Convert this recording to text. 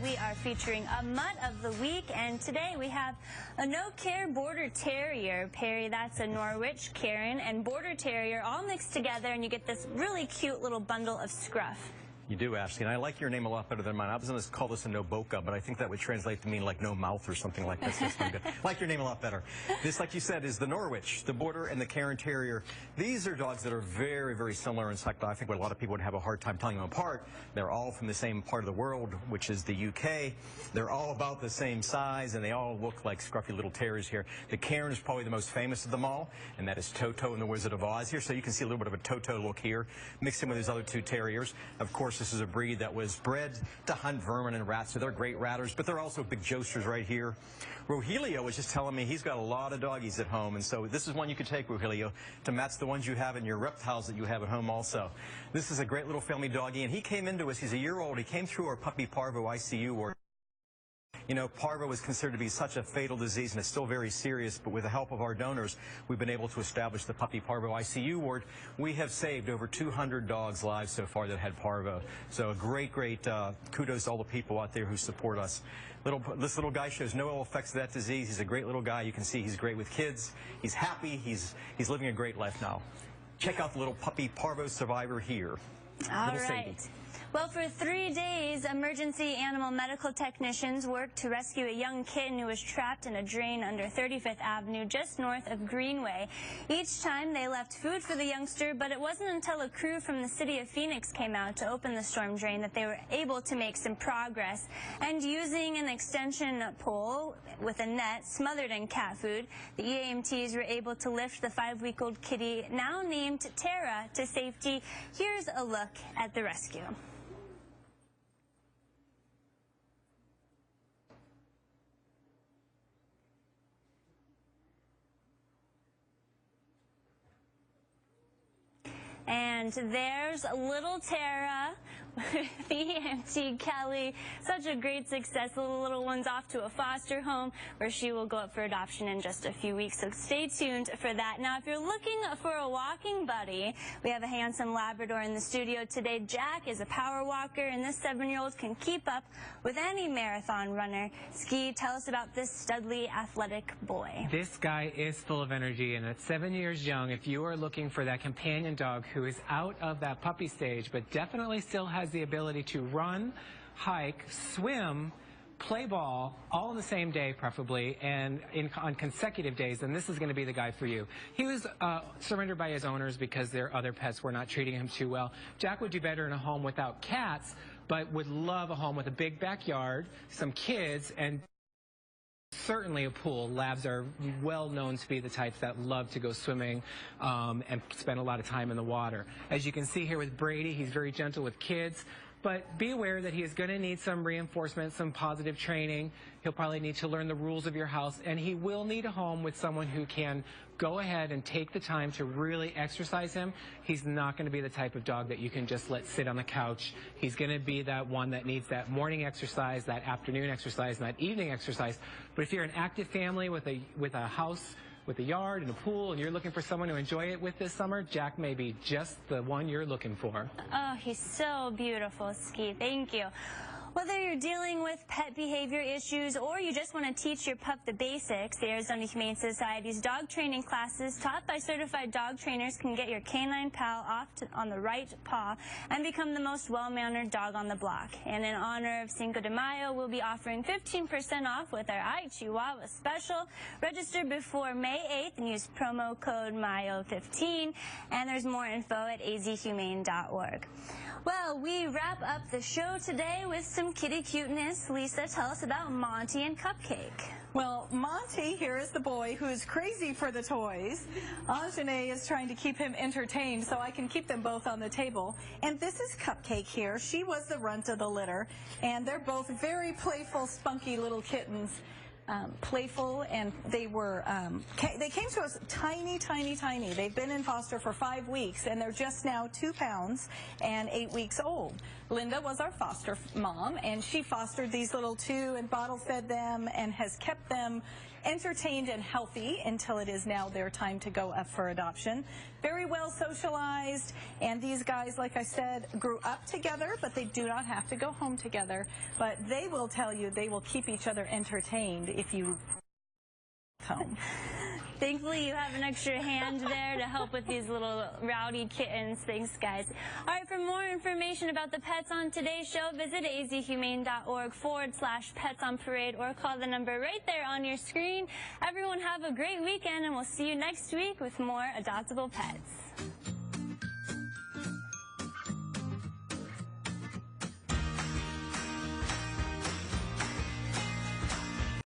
we are featuring a mutt of the week, and today we have a no-care border terrier. Perry, that's a Norwich, Karen, and border terrier all mixed together, and you get this really cute little bundle of scruff. You do, Ashley, and I like your name a lot better than mine. I was going to call this a no boca, but I think that would translate to mean like no mouth or something like this. That's good. I like your name a lot better. This, like you said, is the Norwich, the Border, and the Karen Terrier. These are dogs that are very, very similar. In fact, I think what a lot of people would have a hard time telling them apart. They're all from the same part of the world, which is the UK. They're all about the same size, and they all look like scruffy little terriers here. The Karen is probably the most famous of them all, and that is Toto in The Wizard of Oz here. So you can see a little bit of a Toto look here, mixed in with his other two terriers. Of course, this is a breed that was bred to hunt vermin and rats, so they're great ratters, but they're also big joesters right here. Rogelio was just telling me he's got a lot of doggies at home, and so this is one you could take, Rogelio, to match the ones you have in your reptiles that you have at home also. This is a great little family doggie, and he came into us, he's a year old, he came through our puppy parvo ICU ward. You know, parvo is considered to be such a fatal disease, and it's still very serious, but with the help of our donors, we've been able to establish the puppy parvo ICU ward. We have saved over 200 dogs' lives so far that had parvo. So a great kudos to all the people out there who support us. This little guy shows no ill effects of that disease. He's a great little guy. You can see he's great with kids. He's happy. He's living a great life now. Check out the little puppy parvo survivor here. All right. Well, for 3 days, emergency animal medical technicians worked to rescue a young kitten who was trapped in a drain under 35th Avenue, just north of Greenway. Each time they left food for the youngster, but it wasn't until a crew from the city of Phoenix came out to open the storm drain that they were able to make some progress. And using an extension pole with a net smothered in cat food, the EAMTs were able to lift the 5-week-old kitty, now named Tera, to safety. Here's a look at the rescue. And there's little Tera with EMT Kelly. Such a great success. The little one's off to a foster home where she will go up for adoption in just a few weeks. So stay tuned for that. Now, if you're looking for a walking buddy, we have a handsome Labrador in the studio today. Jack is a power walker, and this 7-year-old can keep up with any marathon runner. Ski, tell us about this studly, athletic boy. This guy is full of energy, and at 7 years young, if you are looking for that companion dog who is out of that puppy stage but definitely still has the ability to run, hike, swim, play ball, all in the same day preferably, and on consecutive days, then this is going to be the guy for you. He was surrendered by his owners because their other pets were not treating him too well. Jack would do better in a home without cats, but would love a home with a big backyard, some kids, and certainly a pool. Labs are well known to be the types that love to go swimming and spend a lot of time in the water. As you can see here with Brady, he's very gentle with kids, but be aware that he is going to need some reinforcement, some positive training. He'll probably need to learn the rules of your house, and he will need a home with someone who can go ahead and take the time to really exercise him. He's not going to be the type of dog that you can just let sit on the couch. He's going to be that one that needs that morning exercise, that afternoon exercise, and that evening exercise. But if you're an active family with a house, with a yard and a pool, and you're looking for someone to enjoy it with this summer, Jack may be just the one you're looking for. Oh, he's so beautiful, Ski. Thank you. Whether you're dealing with pet behavior issues or you just want to teach your pup the basics, the Arizona Humane Society's dog training classes taught by certified dog trainers can get your canine pal off on the right paw and become the most well-mannered dog on the block. And in honor of Cinco de Mayo, we'll be offering 15% off with our Ay Chihuahua special. Register before May 8th and use promo code MAYO15, and there's more info at azhumane.org. Well, we wrap up the show today with some kitty cuteness. Lisa, tell us about Monty and Cupcake. Well, Monty here is the boy who's crazy for the toys. Anjane is trying to keep him entertained so I can keep them both on the table. And this is Cupcake here. She was the runt of the litter, and they're both very playful, spunky little kittens. Playful, and they came to us tiny. They've been in foster for 5 weeks, and they're just now 2 pounds and 8 weeks old. Linda was our foster mom, and she fostered these little two and bottle fed them and has kept them entertained and healthy until it is now their time to go up for adoption. Very well socialized, and these guys, like I said, grew up together, but they do not have to go home together. But they will tell you they will keep each other entertained if you home. Thankfully, you have an extra hand there to help with these little rowdy kittens. Thanks, guys. All right, for more information about the pets on today's show, visit azhumane.org/pets on parade or call the number right there on your screen. Everyone have a great weekend, and we'll see you next week with more Adoptable Pets.